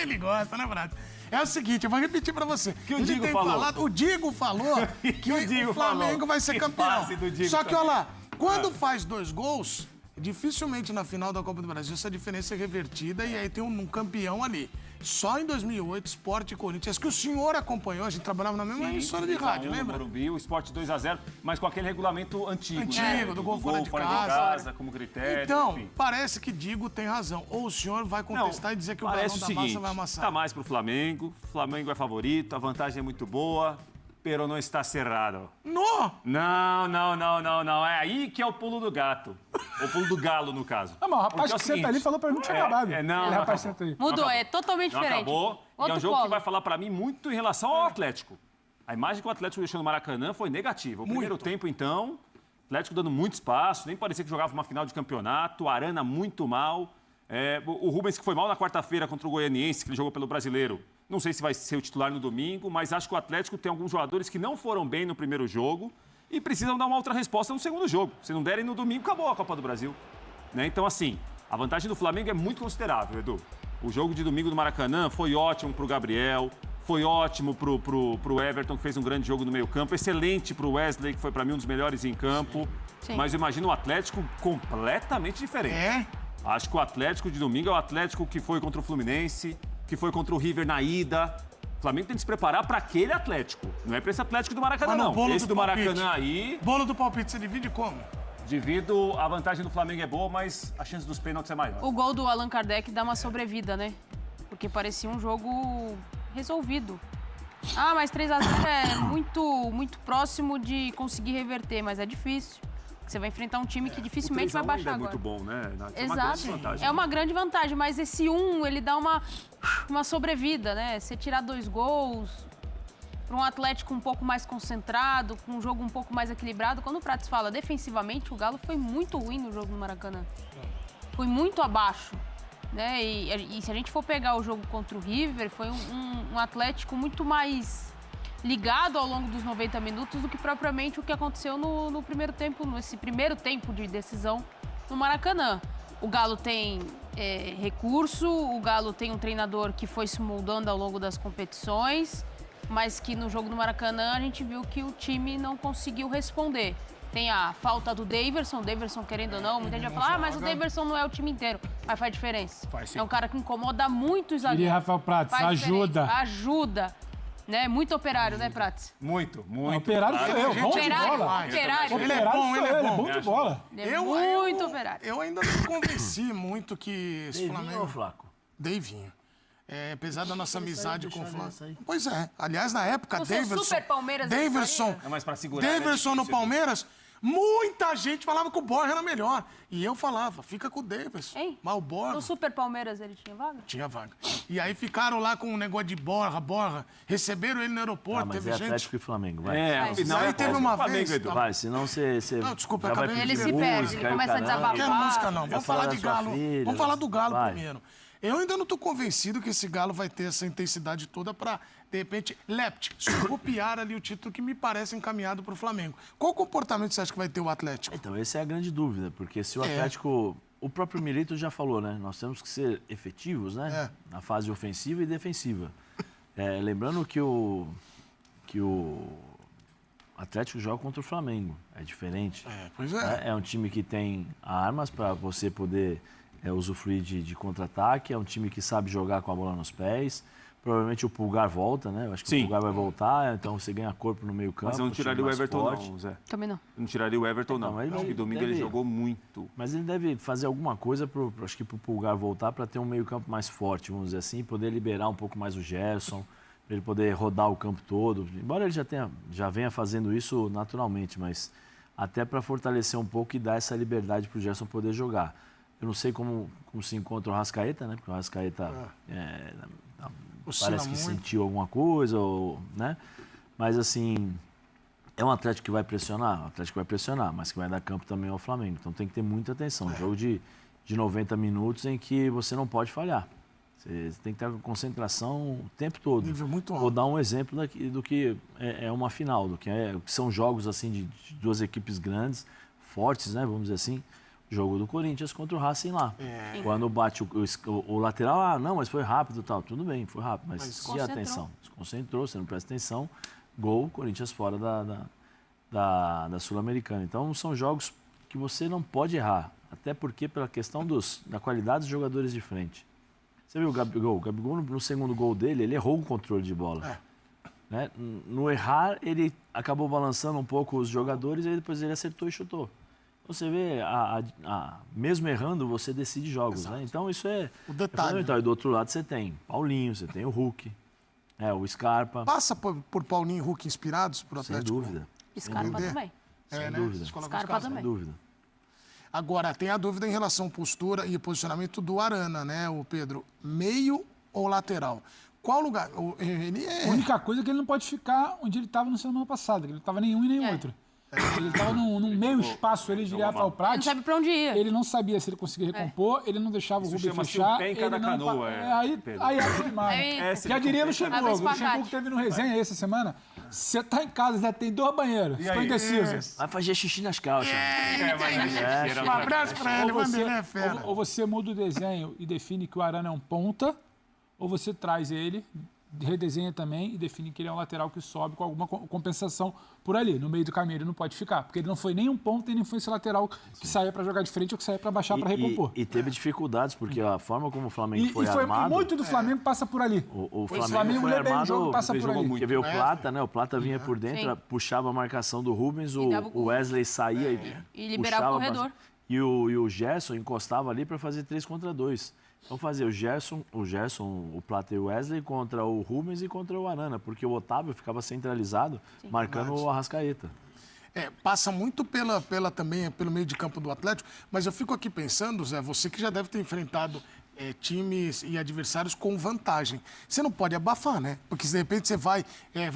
Ele gosta, né, Brad? É o seguinte, eu vou repetir pra você. Que o Digo falou. O Digo falou que o Flamengo vai ser campeão. Só que, olha lá, quando faz 2 gols, dificilmente na final da Copa do Brasil essa diferença é revertida e aí tem um campeão ali. Só em 2008, Sport e Corinthians, que o senhor acompanhou, a gente trabalhava na mesma emissora de rádio, lembra? Morumbi, o Sport 2-0, mas com aquele regulamento antigo. Antigo, do gol fora de casa. Como critério, Então, enfim. parece que Digo tem razão. Ou o senhor vai contestar e dizer que o balão da massa vai amassar. Tá mais pro Flamengo, Flamengo é favorito, a vantagem é muito boa, pero não está cerrado. Não. É aí que é o pulo do gato. O pulo do galo, no caso. Não, mas o rapaz que senta ali falou pra mim que tinha acabado. Não, rapaz senta aí. Mudou, é totalmente não diferente. Acabou. E é um jogo que vai falar pra mim muito em relação ao Atlético. A imagem que o Atlético deixou no Maracanã foi negativa. O primeiro tempo, então, Atlético dando muito espaço, nem parecia que jogava uma final de campeonato, Arana muito mal. O Rubens, que foi mal na quarta-feira contra o Goianiense, que ele jogou pelo Brasileiro. Não sei se vai ser o titular no domingo, mas acho que o Atlético tem alguns jogadores que não foram bem no primeiro jogo e precisam dar uma outra resposta no segundo jogo. Se não derem no domingo, acabou a Copa do Brasil. Né? Então, assim, a vantagem do Flamengo é muito considerável, Edu. O jogo de domingo do Maracanã foi ótimo para o Gabriel, foi ótimo pro Everton, que fez um grande jogo no meio-campo, excelente pro Wesley, que foi, para mim, um dos melhores em campo. Sim. Mas eu imagino o Atlético completamente diferente. Acho que o Atlético de domingo é o Atlético que foi contra o Fluminense, que foi contra o River na ida. O Flamengo tem que se preparar para aquele Atlético. Não é para esse Atlético do Maracanã, não. Esse do Maracanã aí... Bolo do palpite, você divide como? Divido, a vantagem do Flamengo é boa, mas a chance dos pênaltis é maior. O gol do Allan Kardec dá uma sobrevida, né? Porque parecia um jogo resolvido. Mas 3-0 é muito próximo de conseguir reverter, mas é difícil. Você vai enfrentar um time que dificilmente vai baixar agora. É muito bom, né? Exato. É uma grande vantagem, mas esse ele dá uma sobrevida, né? Você tirar 2 gols para um Atlético um pouco mais concentrado, com um jogo um pouco mais equilibrado. Quando o Prats fala defensivamente, o Galo foi muito ruim no jogo no Maracanã. Foi muito abaixo, né? E se a gente for pegar o jogo contra o River, foi um Atlético muito mais ligado ao longo dos 90 minutos do que propriamente o que aconteceu no primeiro tempo, nesse primeiro tempo de decisão no Maracanã. O Galo tem recurso, o Galo tem um treinador que foi se moldando ao longo das competições, mas que no jogo do Maracanã a gente viu que o time não conseguiu responder. Tem a falta do Daverson, querendo ou não, muita gente vai falar, mas o Daverson não é o time inteiro, mas faz diferença. É um cara que incomoda muito os zagueiros. E Rafael Prats, ajuda. Ajuda. Né? Muito operário, né, Prats? Muito. Operário sou eu, bom de bola. Operário. Ele é bom, bom de bola. Muito operário. Eu ainda não convenci muito que esse Flamengo Flamengo... ou Flaco? Davinho. Apesar da nossa amizade com o Flamengo. Pois é. Aliás, na época, Não sou super Palmeiras. Daverson. É mais pra segurar. Daverson no Palmeiras. Muita gente falava que o Borja era melhor. E eu falava, fica com o Daverson. Hein? Mas o Borja... No Super Palmeiras ele tinha vaga? Tinha vaga. E aí ficaram lá com um negócio de Borja. Receberam ele no aeroporto, mas teve é gente... Atlético e Flamengo, vai. Afinal, Aí teve uma Flamengo, vez... Edu. Vai, senão você Não, desculpa, já vai acabei de Ele pedir se perde, música, ele começa a caramba. desabafar. Não quero música, não. Quer Vamos falar falar de da sua Galo. filha, Vamos falar do Galo vai. primeiro. Eu ainda não estou convencido que esse Galo vai ter essa intensidade toda para, de repente, copiar ali o título que me parece encaminhado para o Flamengo. Qual comportamento você acha que vai ter o Atlético? Então, essa é a grande dúvida, porque se o Atlético... O próprio Milito já falou, né? Nós temos que ser efetivos, né? Na fase ofensiva e defensiva. Lembrando que o Atlético joga contra o Flamengo. É diferente. Pois é. É um time que tem armas para você poder usufruir de contra-ataque. É um time que sabe jogar com a bola nos pés. Provavelmente o Pulgar volta, né? Eu acho que o Pulgar vai voltar, então você ganha corpo no meio campo. Mas eu não tiraria o Everton, não, Zé. Também não. Eu não tiraria o Everton, não. Acho que domingo ele jogou muito. Mas ele deve fazer alguma coisa, acho que pro Pulgar voltar, para ter um meio campo mais forte, vamos dizer assim, e poder liberar um pouco mais o Gerson, para ele poder rodar o campo todo. Embora ele já venha fazendo isso naturalmente, mas até para fortalecer um pouco e dar essa liberdade para o Gerson poder jogar. Eu não sei como se encontra o Arrascaeta, né? Porque o Arrascaeta parece que sentiu alguma coisa, né? Mas, assim, é um Atlético que vai pressionar? O Atlético vai pressionar, mas que vai dar campo também ao Flamengo. Então tem que ter muita atenção. Um jogo de 90 minutos em que você não pode falhar. Você tem que estar com concentração o tempo todo. Nível muito alto. Vou dar um exemplo do que é uma final, do que são jogos assim de duas equipes grandes, fortes, né? Vamos dizer assim. Jogo do Corinthians contra o Racing lá. Quando bate o lateral, não, mas foi rápido e tal. Tudo bem, foi rápido, mas se atenção, se concentrou, você não presta atenção, gol, Corinthians fora da Sul-Americana. Então, são jogos que você não pode errar, até porque pela questão da qualidade dos jogadores de frente. Você viu o Gabigol no segundo gol dele, ele errou o controle de bola. Né? No errar, ele acabou balançando um pouco os jogadores e depois ele acertou e chutou. Você vê, mesmo errando, você decide jogos, né? Então isso é fundamental. E do outro lado você tem Paulinho, você tem o Hulk, o Scarpa. Passa por Paulinho e Hulk inspirados por Atlético? Sem dúvida. Scarpa também. Sem dúvida. Scarpa também. Sem dúvida. Agora, tem a dúvida em relação à postura e posicionamento do Arana, né, o Pedro? Meio ou lateral? Qual lugar? A única coisa é que ele não pode ficar onde ele estava no semana passada, que ele não estava nenhum e nem outro. Ele estava num meio espaço, ele de Rafael Prats. Ele não sabe pra onde ir. Ele não sabia se ele conseguia recompor, ele não deixava o Rubem fechar. Um pé em cada canoa, aí é demais. Já diria Luxemburgo. O Luxemburgo teve no resenha essa semana. Você tá em casa, já tem 2 banheiros. Ficou indeciso. Vai fazer xixi nas calças. Um abraço pra ele, Vanderlei é fera. Ou você muda o desenho e define que o Arana é um ponta, ou você traz ele, redesenha também e define que ele é um lateral que sobe com alguma compensação por ali. No meio do caminho ele não pode ficar, porque ele não foi nem um ponta e nem foi esse lateral que saía para jogar de frente ou que saía para baixar para recompor. E teve dificuldades, porque a forma como o Flamengo foi armado... E muito do Flamengo passa por ali. O Flamengo foi armado... Jogo passa por ali. Porque veio o Plata, né? O Plata vinha por dentro, puxava a marcação do Rubens, o Wesley saía e liberava o corredor. E o Gerson encostava ali para fazer 3 contra 2. Então fazia o Gerson, o Plata e o Wesley contra o Rubens e contra o Arana, porque o Otávio ficava centralizado, marcando o Arrascaeta. Passa muito também pelo meio de campo do Atlético, mas eu fico aqui pensando, Zé, você que já deve ter enfrentado times e adversários com vantagem. Você não pode abafar, né? Porque se de repente você vai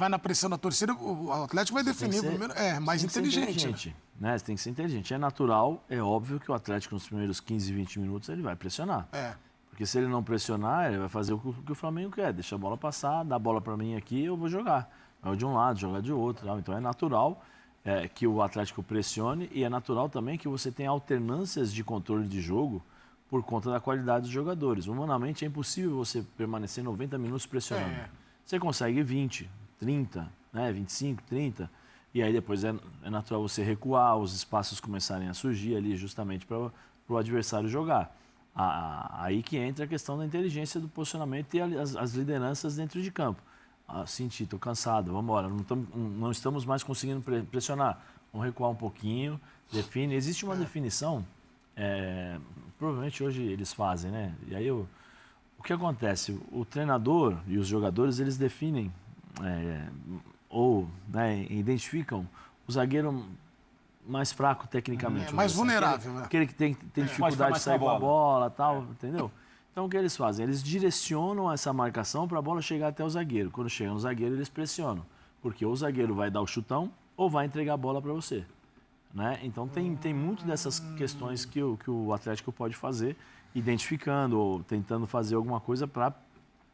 na pressão da torcida, o Atlético vai definir primeiro. Mais inteligente. Né? Você tem que ser inteligente. É natural, é óbvio que o Atlético nos primeiros 15, 20 minutos ele vai pressionar. Porque se ele não pressionar, ele vai fazer o que o Flamengo quer. Deixa a bola passar, dá a bola para mim aqui, eu vou jogar. Vai de um lado, jogar de outro. Tá? Então é natural que o Atlético pressione e é natural também que você tenha alternâncias de controle de jogo por conta da qualidade dos jogadores. Humanamente é impossível você permanecer 90 minutos pressionando. Você consegue 20, 30, né? 25, 30, e aí depois é natural você recuar, os espaços começarem a surgir ali justamente para o adversário jogar. Aí que entra a questão da inteligência do posicionamento e as lideranças dentro de campo. Senti, estou cansado, vamos embora, não estamos mais conseguindo pressionar. Vamos recuar um pouquinho, define. Existe uma definição, provavelmente hoje eles fazem, né? E aí o que acontece? O treinador e os jogadores, eles definem identificam o zagueiro mais fraco tecnicamente. Mais vulnerável, né? Aquele que tem dificuldade de sair com a bola, tal, entendeu? Então, o que eles fazem? Eles direcionam essa marcação para a bola chegar até o zagueiro. Quando chega no zagueiro, eles pressionam. Porque ou o zagueiro vai dar o chutão ou vai entregar a bola para você. Né? Então, tem muito dessas questões que o Atlético pode fazer, identificando ou tentando fazer alguma coisa para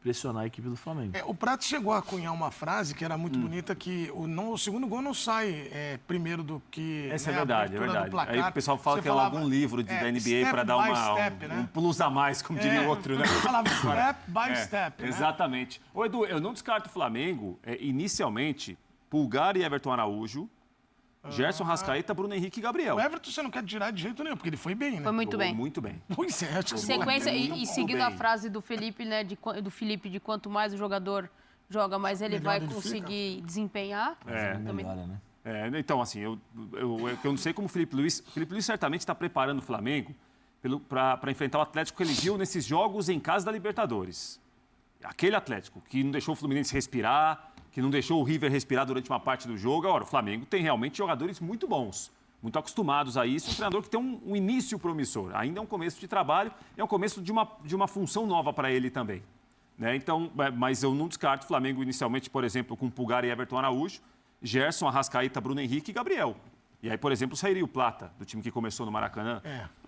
pressionar a equipe do Flamengo. O Prato chegou a cunhar uma frase que era muito bonita, que o segundo gol não sai primeiro do que... Essa é verdade, é verdade. Aí o pessoal fala que é algum livro da NBA para dar um plus a mais, como diria o outro, né? Falava step by step, né? Exatamente. Ô, Edu, eu não descarto o Flamengo, inicialmente, Pulgar e Everton Araújo, Gerson, Rascaeta, Bruno Henrique e Gabriel. O Everton você não quer tirar de jeito nenhum, porque ele foi bem, né? Foi muito bem. Muito bem. Pois é, acho que sequência e seguindo a frase do Felipe, né, do Felipe, de quanto mais o jogador joga, mais ele vai conseguir desempenhar. Melhora, né? Então, assim, eu não sei como o Felipe Luiz certamente está preparando o Flamengo para enfrentar o Atlético que ele viu nesses jogos em casa da Libertadores. Aquele Atlético que não deixou o Fluminense respirar, que não deixou o River respirar durante uma parte do jogo. Agora, o Flamengo tem realmente jogadores muito bons, muito acostumados a isso. Um treinador que tem um início promissor. Ainda é um começo de trabalho, é um começo de uma função nova para ele também. Né? Então, mas eu não descarto o Flamengo inicialmente, por exemplo, com Pulgar e Everton Araújo, Gerson, Arrascaeta, Bruno Henrique e Gabriel. E aí, por exemplo, sairia o Plata, do time que começou no Maracanã.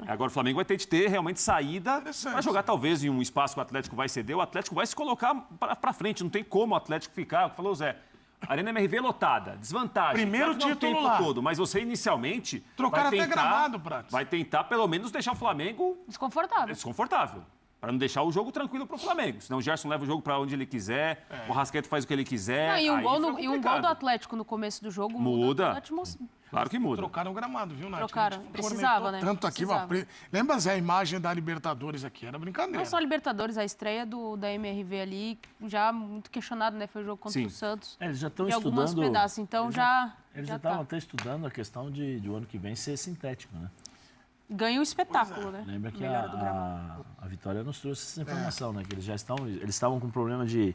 Agora o Flamengo vai ter de ter realmente saída para jogar talvez em um espaço que o Atlético vai ceder. O Atlético vai se colocar para frente. Não tem como o Atlético ficar. Falou, Zé, Arena MRV lotada, desvantagem. Primeiro não título o tempo lá. todo, mas você inicialmente Trocaram vai até tentar, gramado, Prates. vai tentar pelo menos deixar o Flamengo Desconfortável. Para não deixar o jogo tranquilo para o Flamengo. Senão o Gerson leva o jogo para onde ele quiser, o Rascaeta faz o que ele quiser. Não, e um gol fica e um gol do Atlético no começo do jogo muda. Claro que muda. Trocaram o gramado, viu, Nath? Trocaram. A gente Precisava, né? Tanto aqui, ó, lembra Zé, a imagem da Libertadores aqui? Era brincadeira. Não só a Libertadores, a estreia da MRV ali, já muito questionado, né? Foi o jogo contra o Santos. Eles já estão e estudando... alguns pedaços, então Eles já estavam até estudando a questão de o ano que vem ser sintético, né? Ganha o espetáculo, né? Lembra que Melhora do gramado. a Vitória nos trouxe essa informação, né? Que eles estavam com problema de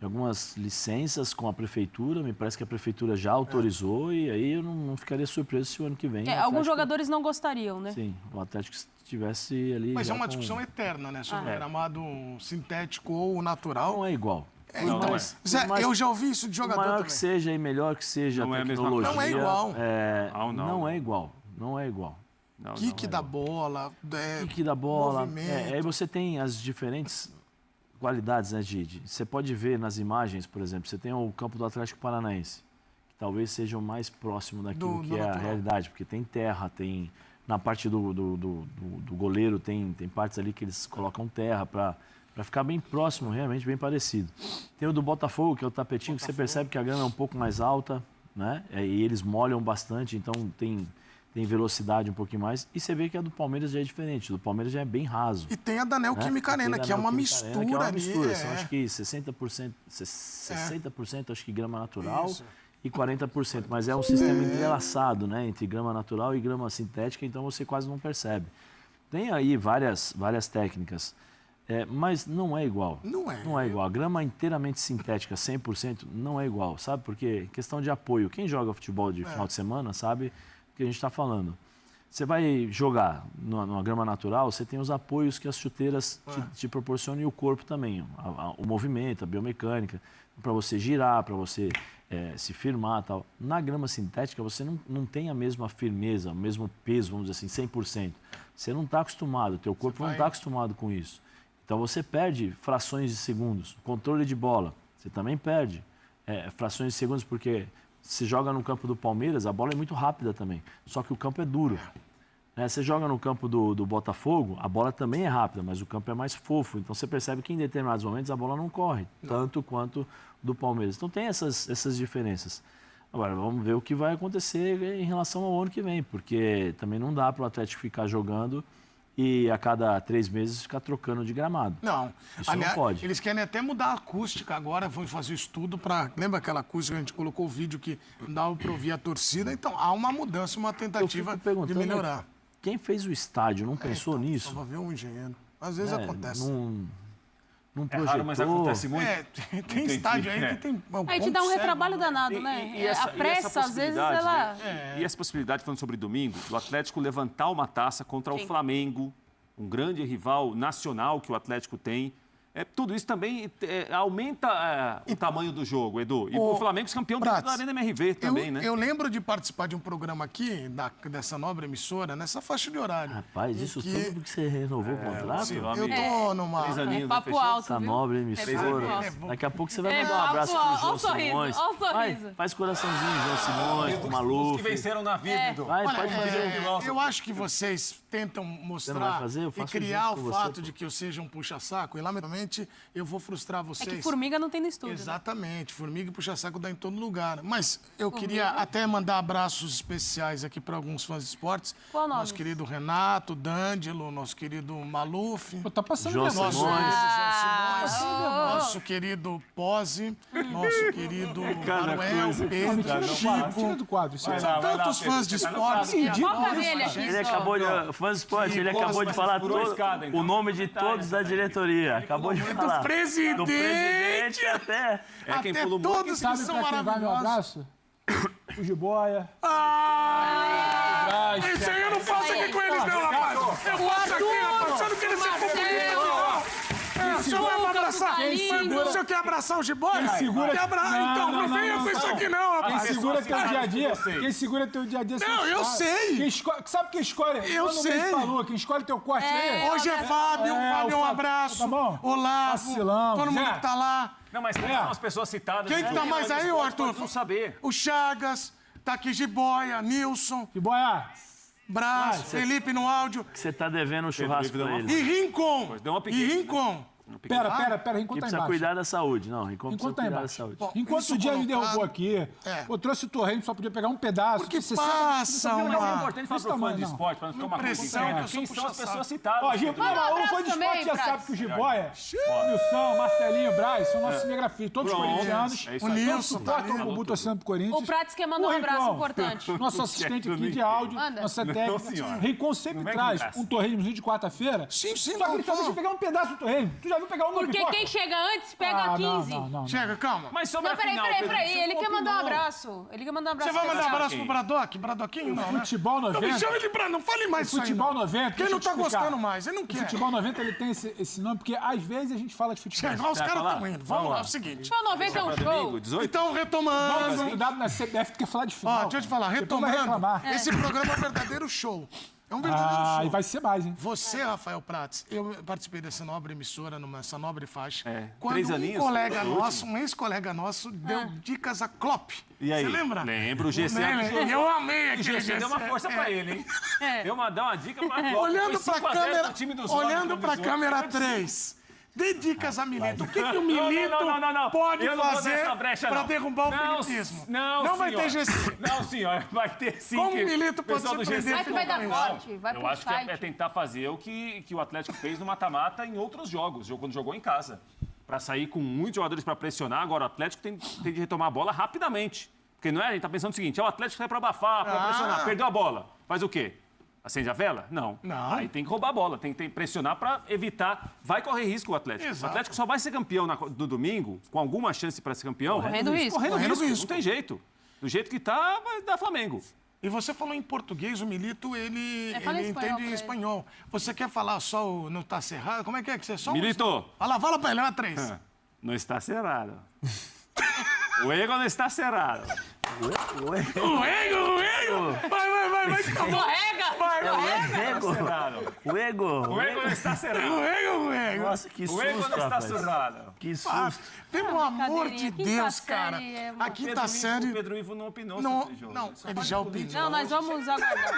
algumas licenças com a prefeitura, me parece que a prefeitura já autorizou e aí eu não ficaria surpreso se o ano que vem... Alguns jogadores não gostariam, né? Sim, o Atlético estivesse ali... Mas é uma discussão eterna, né? Sobre o gramado sintético ou natural. Não é igual. Não é. Zé, eu já ouvi isso de jogador maior também. que seja e melhor que seja Não a é a mesma tecnologia... coisa. Não é igual. Não é igual. Não é igual. Kick da bola, Kick da bola. movimento. Aí você tem as diferentes qualidades, né, você pode ver nas imagens, por exemplo, você tem o campo do Atlético Paranaense, que talvez seja o mais próximo daquilo que é a realidade, porque tem terra, tem... Na parte do goleiro tem partes ali que eles colocam terra para ficar bem próximo, realmente bem parecido. Tem o do Botafogo, que é o tapetinho, que você percebe que a grama é um pouco mais alta, né? E eles molham bastante, então tem velocidade um pouquinho mais. E você vê que a do Palmeiras já é diferente. Do Palmeiras já é bem raso. E tem a da Neoquímica Arena, que é uma mistura. Que é uma ali, mistura. São acho que 60% acho que grama natural. Isso. E 40%. Mas é um sistema entrelaçado, né? Entre grama natural e grama sintética, então você quase não percebe. Tem aí várias técnicas. Mas não é igual. Não é. Não é igual. A grama inteiramente sintética, 100%, não é igual. Sabe por quê? Questão de apoio. Quem joga futebol de final de semana sabe o que a gente está falando. Você vai jogar numa grama natural, você tem os apoios que as chuteiras te proporcionam e o corpo também. O movimento, a biomecânica, para você girar, para você se firmar e tal. Na grama sintética, você não tem a mesma firmeza, o mesmo peso, vamos dizer assim, 100%. Você não está acostumado, o teu corpo não está acostumado com isso. Então você perde frações de segundos. Controle de bola, você também perde frações de segundos, porque se joga no campo do Palmeiras, a bola é muito rápida também. Só que o campo é duro. Você joga no campo do Botafogo, a bola também é rápida, mas o campo é mais fofo. Então você percebe que em determinados momentos a bola não corre, tanto quanto do Palmeiras. Então tem essas diferenças. Agora, vamos ver o que vai acontecer em relação ao ano que vem, porque também não dá para o Atlético ficar jogando e a cada 3 meses ficar trocando de gramado. Não. Isso não pode. Eles querem até mudar a acústica agora, vão fazer o estudo para... Lembra aquela acústica que a gente colocou o vídeo que não dava para ouvir a torcida? Então, há uma mudança, uma tentativa de melhorar. Quem fez o estádio não pensou nisso? Só para ver um engenheiro. Às vezes acontece. Não projetou. Raro, mas acontece muito. Tem estádio aí que tem... Aí te dá um retrabalho danado, né? A pressa, às vezes, ela... E essa possibilidade, falando sobre domingo, do Atlético levantar uma taça contra o Flamengo, um grande rival nacional que o Atlético tem. Tudo isso também aumenta o tamanho do jogo, Edu. E o Flamengo é campeão da Arena MRV também, né? Eu lembro de participar de um programa aqui, dessa nobre emissora, nessa faixa de horário. Rapaz, isso tudo porque você renovou o contrato? Eu tô numa... 3 aninhos, papo alto, essa nobre emissora. Daqui a pouco você vai mandar um abraço pro João Simões. Olha o sorriso. Faz coraçãozinho, João Simões, pro Maluf. Os que venceram na vida, Edu. Vai, pode fazer. Eu acho que vocês tentam mostrar e criar o fato de que eu seja um puxa-saco, e lamentavelmente eu vou frustrar vocês. É que formiga não tem no estúdio. Exatamente, formiga e puxa-saco dá em todo lugar. Mas eu queria até mandar abraços especiais aqui para alguns fãs de esportes. Qual nome? Nosso querido Renato, D'Angelo, nosso querido Maluf. Pô, tá passando João vergonha. Simões. Nosso querido Pose, nosso querido Manuel, Pedro, Tira Chico. do quadro. Isso aí. São tantos fãs de esportes. Foca nele aqui. Ele acabou de... Fãs de esporte, ele acabou de falar o nome de todos da diretoria. Acabou de falar. Do presidente até... quem até pula o todos que Sabe são pra quem vai meu maravilhosos. abraço? O Jiboia. Isso aí eu não faço aqui com eles, não, rapaz. Eu faço aqui, rapaz. Sabe o que eles se comunicam? Só vai pra abraçar abraçar? segura- Você quer abraçar o Jiboia? Quem segura... Então, não venha com isso aqui não, rapaz. Quem segura teu dia a dia... Quem segura teu dia a dia... Não, eu sei. Sabe quem escolhe? Eu sei. Falou, quem escolhe teu corte aí... Hoje é Fábio. Fábio, um abraço. Tá bom? Olá. Vacilão. Todo mundo Zé. que tá lá. Não, mas quem são as pessoas citadas? Quem que tá mais aí, ô Arthur? Não saber. O Chagas, tá aqui Jiboia, Nilson, Jiboia, Brás, Felipe no áudio. Você tá devendo um churrasco pra ele. E Rincon. Deu uma E pequena, Rincon. pera, Que enquanto tá precisa embaixo. cuidar da saúde. Não, enquanto Enquanto tá precisa cuidar da embaixo. saúde. Bom, Enquanto isso o dia me colocado- derrubou aqui, eu trouxe o Torresmo, só podia pegar um pedaço. Porque você passa sabe- Mas é uma... importante falar Esse pro fã tamanho, de não. esporte, pra não ficar uma coisa Pressão, interna. eu sou Quem são as puxa-saco. pessoas citadas? Ó, gente, Manda um o fã abraço de também, esporte já Prats. sabe que o Jiboia, o Nilson, Marcelinho, Braz, são nossos cinegrafistas, todos Pronto, corintianos. é isso O aí. Nilson tá Suportam ali. o Bubu torcendo pro Corinthians. O Prats quer mandar um abraço Rincon, importante. Nosso assistente quero aqui nem de ver. áudio, Manda. nossa Não, técnica. senhora. Rincon sempre Não vem com traz graça. um torresmozinho de quarta-feira. Sim, Só que ele só não. deixa eu pegar um pedaço do torresmo. Tu já viu pegar uma Porque pipoca? quem chega antes pega 15. Não. Chega, calma. Mas sobre Não, a final, Pedro, peraí. Ele quer mandar um opinião. abraço. Ele quer mandar um abraço. Você vai mandar um especial. abraço pro Bradock? Bradoquinho não, né? Futebol Não me 90. chama ele pra... Não fale mais isso aí, Futebol não. 90. Quem deixa não eu te tá explicar. gostando mais, ele não O quer. futebol 90 ele tem esse nome, porque às vezes a gente fala de futebol. Chega, os caras falar? estão indo. Vamos Vamos lá, lá. é o seguinte. Futebol 90 é um show. Domingo, 18? Então, retomando... Vamos convidado na CBF, tu quer falar de final. Ó, deixa eu te falar, Depois vai retomando, reclamar. esse programa é um verdadeiro show. É um verdadeiro show. E vai ser mais, hein? Você, Rafael Prats, eu participei dessa nobre emissora, nessa nobre faixa. Quando 3 um aninhos, colega foi o nosso, um ex-colega nosso, deu dicas a Klopp. E aí? Você lembra? Lembro, o GC. Eu amei O aquele GC deu uma força pra ele, hein? Deu uma dica pra Olhando Foi pra 5 a 0 câmera, pro time dos olhando homens, pra pro câmera Visor. 3. Dê dicas a Milito. O que o Milito Não. pode Eu não vou fazer nessa brecha, pra não. derrubar o Não, filipismo? Não vai ter senhor. GC. Não, senhor. Vai ter sim. Como que o Milito pode pessoal do surpreender? GC Vai que vai dar Não. corte. Vai Eu pro acho que site. é tentar fazer o que o Atlético fez no mata-mata em outros jogos, quando jogou em casa. Para sair com muitos jogadores para pressionar, agora o Atlético tem de retomar a bola rapidamente. Porque não é, a gente tá pensando o seguinte, o Atlético sai para abafar, para pressionar, perdeu a bola. Faz o quê? Acende a vela? Não. Aí tem que roubar a bola, tem que pressionar para evitar. Vai correr risco o Atlético. Exato. O Atlético só vai ser campeão no domingo, com alguma chance para ser campeão. Correndo risco. Correndo risco. Não tem jeito. Do jeito que tá, vai dar Flamengo. E você falou em português, o Milito, ele fala espanhol entende pra ele. espanhol. Você quer falar só o não tá cerrado? Como é que você só... Milito. Fala pra ele, é uma 3. Não está cerrado. O ego não está cerrado. O ego! Vai, calma. Escorrega! Cerrado. O ego. O ego não está cerrado. O ego! Nossa, que O ego susto, não está rapaz. cerrado. Que susto. Pelo amor de brincadeirinha. Quinta Deus, cara. série é uma- A quinta O série... Pedro Ivo não opinou Não, sobre o jogo. não, ele já opinou. Não, nós vamos aguardar.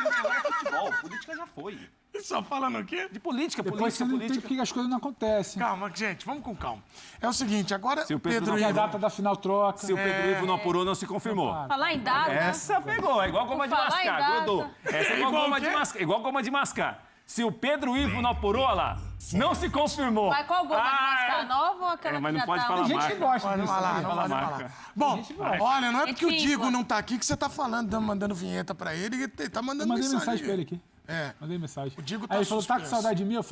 Futebol, política já foi. Só falando o quê? De política, Depois você política, não entende política. por que as coisas não acontecem. Calma, gente, vamos com calma. É o seguinte, agora Se o Pedro Pedro não E a Ivo... data da final troca. Se o Pedro Ivo não apurou, não se confirmou. Falar em data. Essa pegou, é igual goma de Falar em mascar, data. Godô. Essa é igual Igual goma o quê? de mascar. Igual goma de mascar. Se o Pedro Ivo não apurou, olha lá, não se confirmou. Mas qual gol? Ah, Mascar nova ou aquela mas que não já pode tá? falar Tem gente marca. que gosta Pode disso. falar, também. não pode marca. falar. Bom, olha, não é porque o Enfim, Digo pô. não tá aqui que você tá falando, mandando vinheta pra ele, ele tá mandando Mandei mensagem. mensagem pra ele aqui. É, Mandei mensagem. O Digo tá Aí ele falou, tá com suspenso. saudade de mim? Eu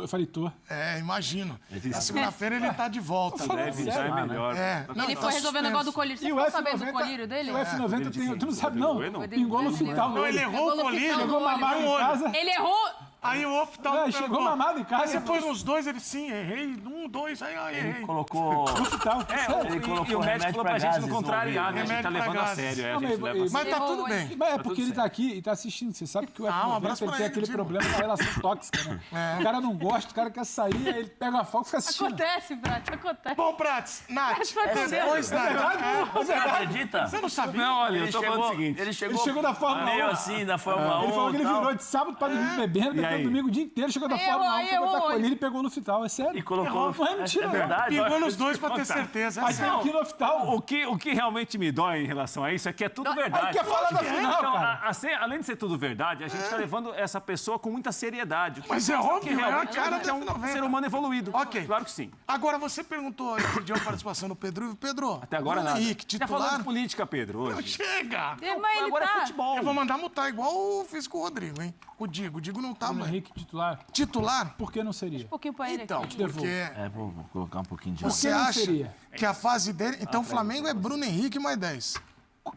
falei, tô. Imagino. Na segunda-feira ele tá de volta. Deve já é melhor. É, não, Ele tá foi resolver o negócio do suspenso. colírio. Você E o ficou sabendo do F90, colírio dele? o F90 tem... Tu não sabe, não? Não. Pingou no fital. Não, ele errou o Pegou no colírio. fitão Chegou do olho. mamado em casa. Ele errou. Aí o oftalmo... Chegou mamado em casa. Aí você pôs nos dois, ele sim, errei. 1, 2, aí errei. Colocou. No fital. Ele colocou E o médico remédio falou pra pra gente gases não contrariar, né? A gente tá Remédio pra levando a gases. sério. A Não, gente mas- leva a sério. Mas tá Errou tudo hoje. bem. Mas é porque ele tá aqui e tá assistindo. Você sabe que o um F90 abraço ele pra tem ele, aquele Digo. problema da relação tóxica, né? O cara não gosta, o cara quer sair, aí ele pega a foto e fica assistindo. Acontece, Brat, acontece. Bom, Prats, Nath, Foi com depois, Deus. Nath. Você acredita? Você não sabia? Não, olha, Ele eu tô falando o seguinte. ele Ele chegou da Fórmula 1. meio assim, da Fórmula 1. Ele falou que ele tal, virou de sábado pra domingo bebendo, E aí? bebendo domingo o dia inteiro, chegou da Aí Fórmula 1, errou, foi botar aí errou. colírio e pegou no fital, é sério. E colocou. Não é mentira, é não. verdade? Pingou nos dois pra ter contar. certeza. Aí tem aqui no hospital. O que realmente me dói em relação a isso é que é tudo Aí verdade. quer falar da final, Então, cara. além de ser tudo verdade, a gente está levando essa pessoa com muita seriedade. Mas é que óbvio, é a realmente cara é um da novela. ser humano evoluído. Ok. Claro que sim. Agora, você perguntou, pediu a participação do Pedro. Pedro, Até agora Bruno nada. Henrique, Já falou de titular? política, Pedro, hoje. Chega! Mas ele Agora tá. é futebol. Eu vou mandar mutar, igual eu fiz com o Rodrigo, hein? O Digo não tá, Bruno mano. Henrique titular, Titular? por que não seria? Um pouquinho pra ele Então, aqui. porque É, vou colocar um pouquinho de você não acha seria? que a fase dele... Então, o Flamengo é Bruno Henrique mais 10.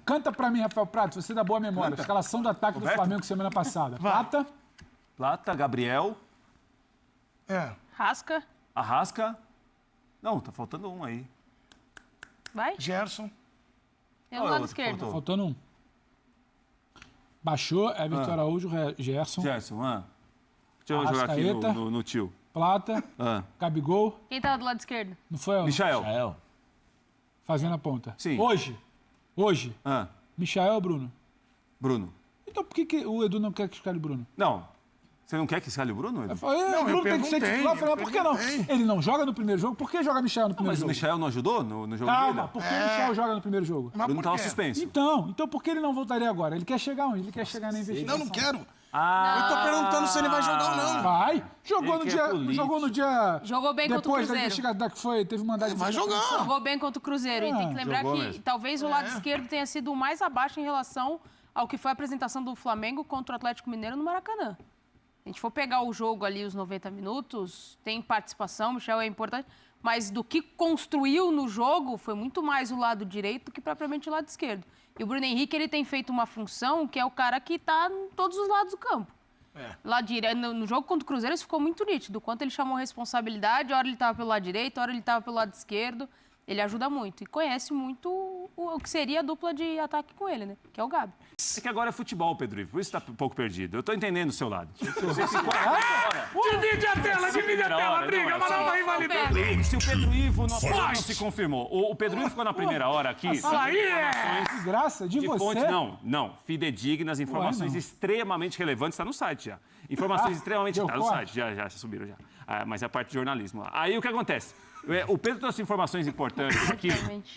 Canta pra mim, Rafael Prato, você dá boa memória. Escalação do ataque do Roberto? Flamengo semana passada. Plata, Plata, Gabriel, É. Rasca. Arrasca, Não, tá faltando um aí. Vai? Gerson. É o lado esquerdo. Faltou. Faltando um. Baixou, Everton Araújo, Gerson, Gerson, deixa eu jogar aqui Arrascaeta. no tio. Plata, Gabigol. Quem tava do lado esquerdo? Não foi? Michael. Michael. Fazendo a ponta. Sim. Hoje, Michael ou Bruno? Bruno. Então por que o Edu não quer que escale o Bruno? Não. Você não quer que escale o Bruno? Edu? Eu falei, o Bruno tem que ser titular. Eu falei, por que não? Ele não joga no primeiro jogo, por que joga Michael no primeiro Mas o jogo? Michael não ajudou no jogo de Calma, ida? por que o Michael joga no primeiro jogo? Mas O Bruno por tava quê? suspenso. Então por que ele não voltaria agora? Ele quer chegar onde? Ele quer chegar na investigação. Não quero. Ah, Eu tô perguntando se ele vai jogar ou não. Vai. Jogou Ele no que é dia. político. Jogou no dia. Jogou bem contra o Depois da Cruzeiro. investigação que foi, teve mandado de Vai investigação. jogar. Jogou bem contra o Cruzeiro. E tem que lembrar jogou que mesmo. talvez o lado esquerdo tenha sido o mais abaixo em relação ao que foi a apresentação do Flamengo contra o Atlético Mineiro no Maracanã. Se a gente for pegar o jogo ali, os 90 minutos, tem participação, o Michel é importante, mas do que construiu no jogo foi muito mais o lado direito do que propriamente o lado esquerdo. E o Bruno Henrique, ele tem feito uma função que é o cara que está em todos os lados do campo. Lá no jogo contra o Cruzeiro isso ficou muito nítido. Quanto ele chamou responsabilidade, a hora ele estava pelo lado direito, a hora ele estava pelo lado esquerdo. Ele ajuda muito e conhece muito o que seria a dupla de ataque com ele, né? Que é o Gabi. É que agora é futebol, Pedro Ivo, por isso tá um pouco perdido. Eu tô entendendo o seu lado. Você ficou Divide a tela, briga, mas não vai invalidar. Se o Pedro Ivo não se confirmou. O Pedro Ivo ficou na primeira hora aqui. Que graça de você. Fontes, não. Fidedignas, informações extremamente relevantes. Está no site já. Informações extremamente... Está no site, já subiram já. Mas é a parte de jornalismo lá. Aí o que acontece? O Pedro trouxe informações importantes aqui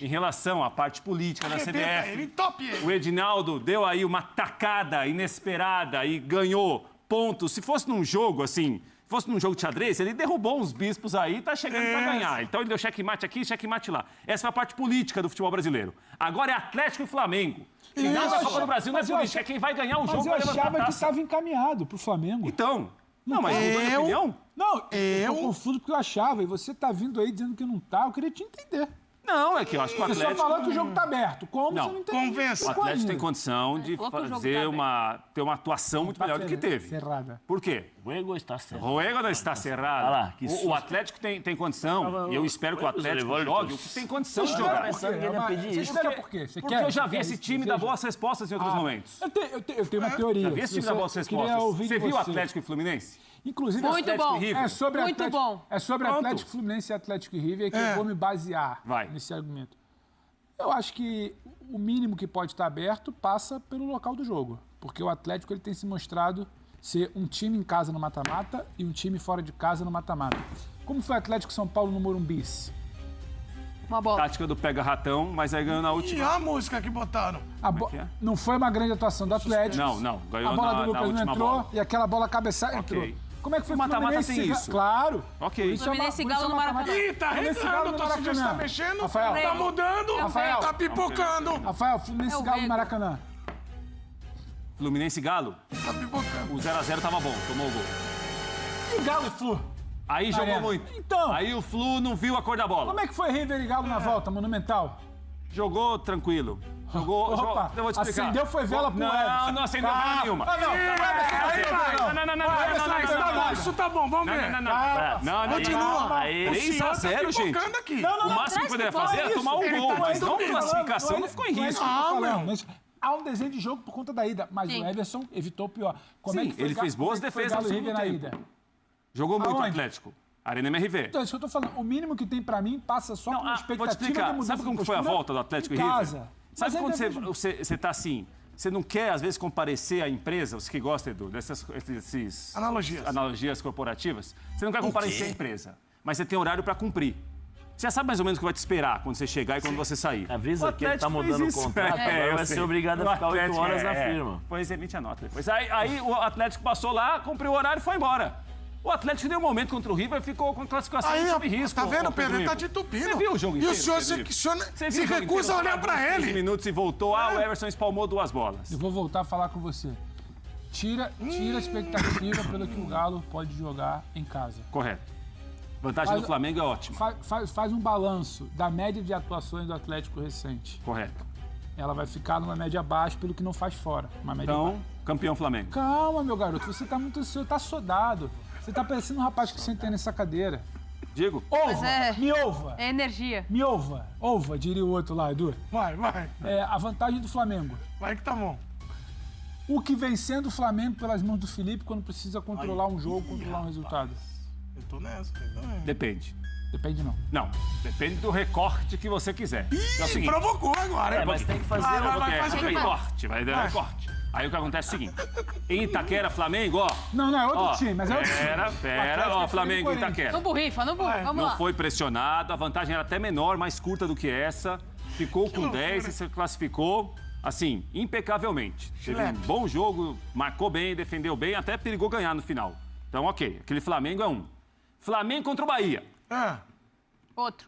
em relação à parte política da CBF. O Edinaldo deu aí uma tacada inesperada e ganhou pontos. Se fosse num jogo assim, fosse num jogo de xadrez, ele derrubou uns bispos aí e tá chegando para ganhar. Então ele deu checkmate aqui, checkmate lá. Essa foi a parte política do futebol brasileiro. Agora é Atlético e Flamengo. Final da Copa do Brasil não é política, é quem vai ganhar o jogo vai levantar a achava que taça. estava encaminhado pro Flamengo. Então, não, mas mudou de opinião? Não, eu confundo porque eu achava. E você tá vindo aí dizendo que não tá. Eu queria te entender. Não, é que eu acho que o Você Atlético... só falou que o jogo tá aberto. Como Não, você não entende? convença. O Atlético tem condição de falou que o jogo fazer tá ter uma atuação muito melhor do que teve. Cerrada. Por quê? O ego está certo. O Ego não está cerrado. Olha lá, que O susto. Atlético tem condição, e eu espero que o Atlético jogue o que tem condição de Espera jogar. por quê? pensando que ele ia pedir Você isso. espera por quê? Você Porque quer? eu já Você vi quer esse isso? time Deseja? dar boas respostas em outros momentos. Eu tenho uma teoria. Já vi esse time dar boas Eu queria respostas. ouvir Você de viu o Atlético e Fluminense? Inclusive, Muito Atlético bom. e River? é sobre Muito Atlético, bom. É sobre Pronto. Atlético Fluminense e Atlético e River que eu vou me basear Vai. nesse argumento. Eu acho que o mínimo que pode estar aberto passa pelo local do jogo. Porque o Atlético ele tem se mostrado ser um time em casa no mata-mata e um time fora de casa no mata-mata. Como foi o Atlético São Paulo no Morumbi? Uma bola. Tática do pega-ratão, mas aí ganhou na E última. a música que botaram? que é? Não foi uma grande atuação do Atlético. Não, ganhou A bola na do Lucas não última entrou bola. e aquela bola cabeçada entrou. Como é que foi O mata-mata Fluminense tem e Ga- isso. Claro. Ok. Isso é uma- Fluminense e por isso Galo é no mata-mata. Maracanã. Ih, tá Fluminense e Galo entrando, no o torcedor está Maracanã. mexendo, Rafael. tá mudando, Rafael. tá pipocando. Rafael, Fluminense É o e Galo no Veiga. Maracanã. Fluminense e Galo, Tá pipocando. o 0x0 tava bom, tomou o gol. E Galo e Flu? Aí jogou Arena. muito. Então. Aí o Flu não viu a cor da bola. Como é que foi River e Galo na volta, Monumental? Jogou tranquilo. Jogou. Opa, Eu vou te explicar. acendeu foi vela pro Everson. Não, não acendeu vela nenhuma. Ah, não. Isso tá bom, vamos ver. Não. Continua. Aí, O 3 senhor a tá 0, gente. pipocando aqui. O máximo que poderia fazer é tomar um Ele gol, tá mas indo não bem. classificação não ficou em risco. Mas há um desenho de jogo por conta da ida, mas Sim. o Everson evitou o pior. Como Sim, é que foi ele fez boas como é que foi defesas Galo e no River na segundo ida? Jogou muito o Aonde? Atlético. Arena MRV. Então, isso que eu tô falando. O mínimo que tem pra mim passa só por uma expectativa vou te explicar. de mudança Sabe como de foi a postura volta do Atlético em e River? casa. Sabe Mas quando ainda vejo- você tá assim, você não quer, às vezes, comparecer à empresa, você que gosta, Edu, dessas analogias corporativas, você não quer comparecer à empresa, mas você tem horário para cumprir. Você já sabe mais ou menos o que vai te esperar quando você chegar e quando você sair. Avisa que ele tá mudando o contrato, agora vai ser obrigado a ficar 8 horas na firma. Pois emite a nota depois. Aí o Atlético passou lá, cumpriu o horário e foi embora. O Atlético deu um momento contra o River e ficou com classificação Aí, sob risco. tá vendo? ô, O Pedro Ivo. tá te entupindo. Você viu o jogo inteiro? E o senhor Pedro Ivo? Você viu se o jogo recusa a inteiro? olhar pra 15 ele. minutos e voltou. O Everson espalmou 2 bolas. Eu vou voltar a falar com você. Tira a expectativa pelo que o Galo pode jogar em casa. Correto. Vantagem do Flamengo é ótima. Faz um balanço da média de atuações do Atlético recente. Correto. Ela vai ficar numa média abaixo pelo que não faz fora. Uma média Então, baixa. campeão Flamengo. Calma, meu garoto. Você tá muito ansioso, tá sodado. Você tá parecendo um rapaz que senta aí nessa cadeira. Digo? Ouva, me ouva. É energia. Me ouva. Ouva, diria o outro lá, Edu. Vai. A vantagem do Flamengo. Vai que tá bom. O que vem sendo o Flamengo pelas mãos do Felipe quando precisa controlar um jogo, controlar um resultado. Eu tô nessa. Também. Depende. Depende não. Não, depende do recorte que você quiser. Ih, é o seguinte, provocou agora, hein? Mas tem que fazer faz o recorte, vai dar recorte. Aí o que acontece é o seguinte, em Itaquera, Flamengo, ó... Não, é outro time, mas é outro time. Pera, ó, Flamengo em Itaquera. Não borrifa, vamos Não lá. foi pressionado, a vantagem era até menor, mais curta do que essa. Ficou com 10 e se classificou, assim, impecavelmente. Teve um bom jogo, marcou bem, defendeu bem, até perigou ganhar no final. Então, ok, aquele Flamengo é um. Flamengo contra o Bahia. Outro.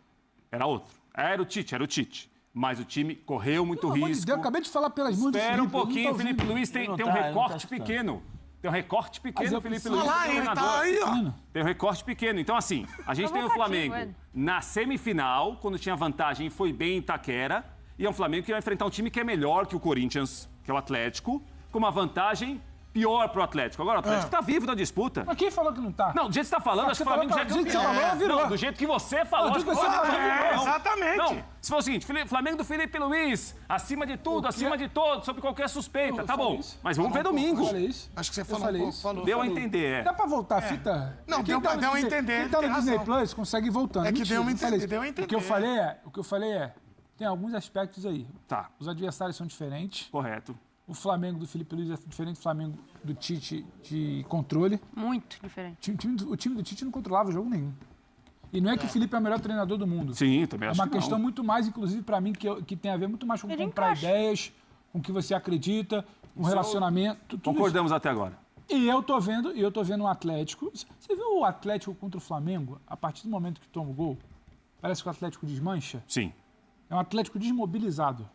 Era outro. Era o Tite. Mas o time correu muito Pelo amor de risco. Deus, acabei de falar pelas mãos do Felipe. Espera um pouquinho, eu não tô Felipe ouvindo. Luiz tem um Ele não recorte tá pequeno. Tem um recorte pequeno, eu Felipe preciso- Luiz. Olha lá, é o ele treinador. tá aí, ó. Tem um recorte pequeno. Então, assim, a gente tem o Flamengo na semifinal, quando tinha vantagem, foi bem em Itaquera. E é um Flamengo que vai enfrentar um time que é melhor que o Corinthians, que é o Atlético, com uma vantagem pior pro Atlético. Agora, o Atlético tá vivo na disputa. Mas quem falou que não tá? Não, do jeito que você tá falando, acho que o Você Flamengo já é falou, do jeito que campeão. você falou, virou. Não, do jeito que você falou, Não, acho do que jeito que você falou, virou. exatamente. Não, se for o seguinte, Flamengo do Felipe Luiz, acima de tudo, acima de todos, sobre qualquer suspeita, Eu tá falei bom. isso. Mas vamos ver domingo. Eu falei isso. Acho que você Eu falou falei um pouco. isso. Falou. Deu a entender, Dá pra voltar a fita? Não, Quem deu a no entender, Disney- Quem tá tem no Disney razão. Plus consegue ir voltando. É que Mentira, deu a não falei entender, isso. deu a entender. O que eu falei é, tem alguns aspectos aí. Tá, Os adversários são diferentes. correto. O Flamengo do Felipe Luiz é diferente do Flamengo do Tite de controle. Muito diferente. O time do Tite não controlava jogo nenhum. E não é que o Felipe é o melhor treinador do mundo. Sim, também É acho uma que não. questão muito mais, inclusive, para mim, que tem a ver muito mais com É de comprar encaixe. ideias, com o que você acredita, com relacionamento. Tudo isso. Concordamos até agora. E eu tô vendo um Atlético. Você viu o Atlético contra o Flamengo? A partir do momento que toma o gol, parece que o Atlético desmancha. Sim. É um Atlético desmobilizado.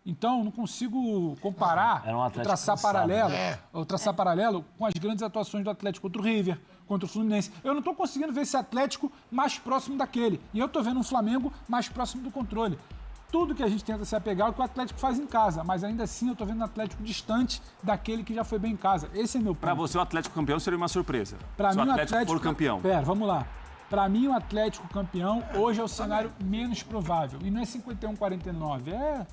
Então, não consigo comparar, Era um Atlético traçar cansado. paralelo com as grandes atuações do Atlético contra o River, contra o Fluminense. Eu não estou conseguindo ver esse Atlético mais próximo daquele. E eu estou vendo um Flamengo mais próximo do controle. Tudo que a gente tenta se apegar é o que o Atlético faz em casa, mas ainda assim eu estou vendo um Atlético distante daquele que já foi bem em casa. Esse é meu ponto. Pra você, o Atlético campeão seria uma surpresa. Pra Se mim, o Atlético for campeão. Pera, vamos lá. Pra mim, o Atlético campeão hoje é o cenário menos provável. E não é 51-49, é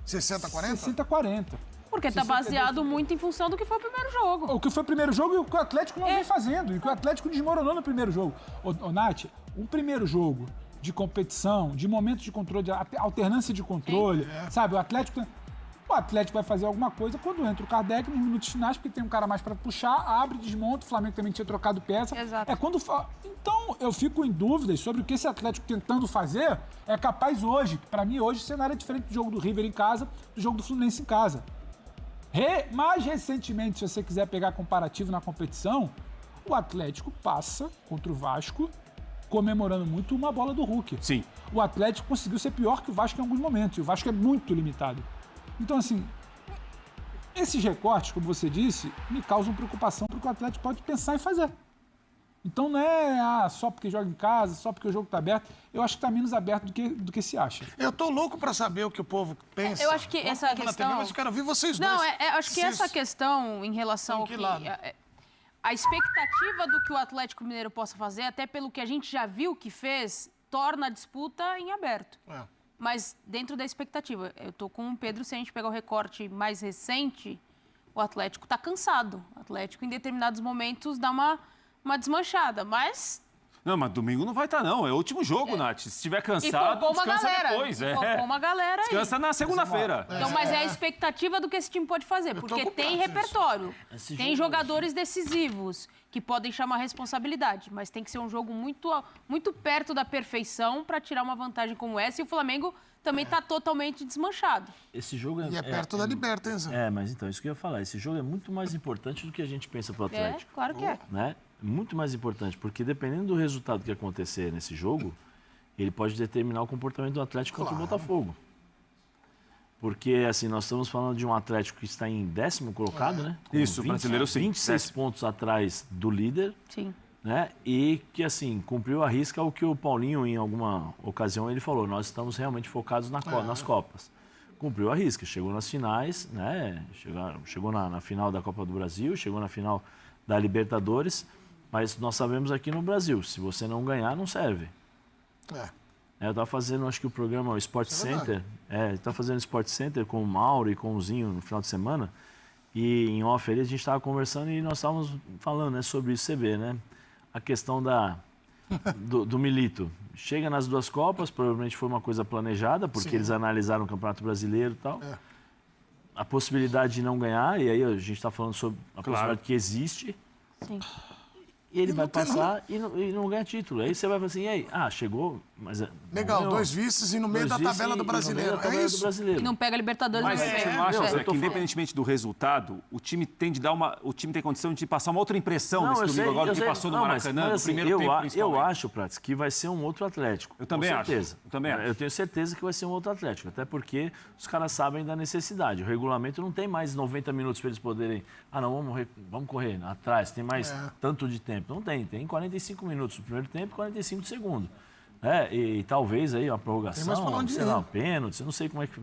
60-40? 60-40. Porque tá baseado muito em função do que foi o primeiro jogo. O que foi o primeiro jogo e o que o Atlético não vem fazendo. E o que o Atlético desmoronou no primeiro jogo. Ô Nath, um primeiro jogo de competição, de momento de controle, de alternância de controle, sabe? O Atlético vai fazer alguma coisa quando entra o Kardec nos minutos finais, porque tem um cara mais para puxar, abre, desmonta, o Flamengo também tinha trocado peça. Exato. Então, eu fico em dúvidas sobre o que esse Atlético tentando fazer é capaz hoje. Para mim, hoje, o cenário é diferente do jogo do River em casa, do jogo do Fluminense em casa. Mais recentemente, se você quiser pegar comparativo na competição, o Atlético passa contra o Vasco, comemorando muito uma bola do Hulk. Sim. O Atlético conseguiu ser pior que o Vasco em alguns momentos, e o Vasco é muito limitado. Então, assim, esses recortes, como você disse, me causam preocupação porque o Atlético pode pensar em fazer. Então não é só porque joga em casa, só porque o jogo está aberto. Eu acho que está menos aberto do que se acha. Eu tô louco pra saber o que o povo pensa. Eu acho que essa Na TV, questão... mas eu quero ouvir vocês dois. Não, acho que essa questão em relação ao que que... lado? A expectativa do que o Atlético Mineiro possa fazer, até pelo que a gente já viu que fez, torna a disputa em aberto. É. Mas dentro da expectativa. Eu tô com o Pedro, se a gente pegar o recorte mais recente, o Atlético tá cansado. O Atlético, em determinados momentos, dá uma desmanchada, mas... Não, mas domingo não vai estar, não. É o último jogo, Nath. Se estiver E cansado, poupou uma descansa galera. depois. E poupou uma galera aí. Descansa na segunda-feira. Então, mas é a expectativa do que esse time pode fazer, porque com tem prazo repertório, Esse tem jogo- jogadores decisivos que podem chamar responsabilidade, mas tem que ser um jogo muito perto da perfeição para tirar uma vantagem como essa, e o Flamengo também está totalmente desmanchado. Esse jogo E é perto da Liberta, hein, Zé? É, mas então, isso que eu ia falar. Esse jogo é muito mais importante do que a gente pensa pro É, Atlético. claro que é. Né? Muito mais importante, porque dependendo do resultado que acontecer nesse jogo, ele pode determinar o comportamento do Atlético contra o Botafogo. Porque, assim, nós estamos falando de um Atlético que está em 10º colocado, né? Com Isso, brasileiro sim. 26 pontos atrás do líder, Sim. né? E que, assim, cumpriu a risca o que o Paulinho, em alguma ocasião, ele falou. Nós estamos realmente focados nas Copas. Cumpriu a risca, chegou nas finais, né? Chegou na final da Copa do Brasil, chegou na final da Libertadores. Mas nós sabemos aqui no Brasil, se você não ganhar, não serve. Eu estava fazendo, acho que o programa, o Sport Center. Estava fazendo o Sport Center com o Mauro e com o Zinho no final de semana. E em off ali a gente estava conversando e nós estávamos falando, né, sobre isso. Você vê, né? A questão do Milito. Chega nas 2 Copas, provavelmente foi uma coisa planejada, porque eles analisaram o Campeonato Brasileiro e tal. A possibilidade de não ganhar, e aí a gente está falando sobre a possibilidade que existe. Sim. E ele vai passar e não ganha título. Aí você vai falar assim, e aí? chegou, mas... Legal, 2 vices e no meio da tabela do brasileiro. É isso? E não pega a Libertadores. Mas você não acha, Zé, que independentemente do resultado, o time tem condição de passar uma outra impressão nesse domingo agora do que passou no Maracanã, no primeiro tempo, principalmente? Eu acho, Prats, que vai ser um outro Atlético. Eu também acho. Eu tenho certeza que vai ser um outro Atlético, até porque os caras sabem da necessidade. O regulamento não tem mais 90 minutos para eles poderem... vamos correr atrás, tem mais tanto de tempo. Não tem 45 minutos no primeiro tempo e 45 no segundo. E talvez aí uma prorrogação, sei lá, um pênalti, eu não sei como é que...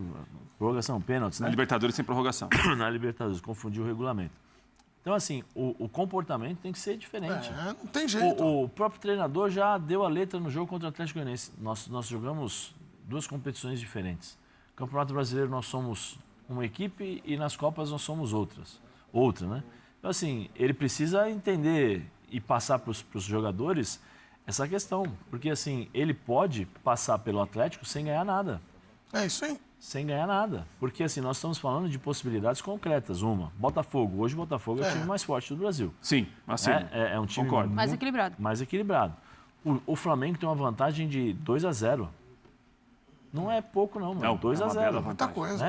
Prorrogação, pênalti, né? Na Libertadores sem prorrogação. Na Libertadores, confundiu o regulamento. Então, assim, o comportamento tem que ser diferente. Não tem jeito. O próprio treinador já deu a letra no jogo contra o Atlético Goianiense. Nós jogamos 2 competições diferentes. No Campeonato Brasileiro nós somos uma equipe e nas Copas nós somos outra, né? Então, assim, ele precisa entender e passar para os jogadores essa questão. Porque, assim, ele pode passar pelo Atlético sem ganhar nada. É isso aí. Sem ganhar nada. Porque, assim, nós estamos falando de possibilidades concretas. Botafogo. Hoje o Botafogo é o time mais forte do Brasil. Sim, assim, é um time mais equilibrado. Mais equilibrado. O Flamengo tem uma vantagem de 2-0. Não é pouco, não. 2-0. Muita coisa.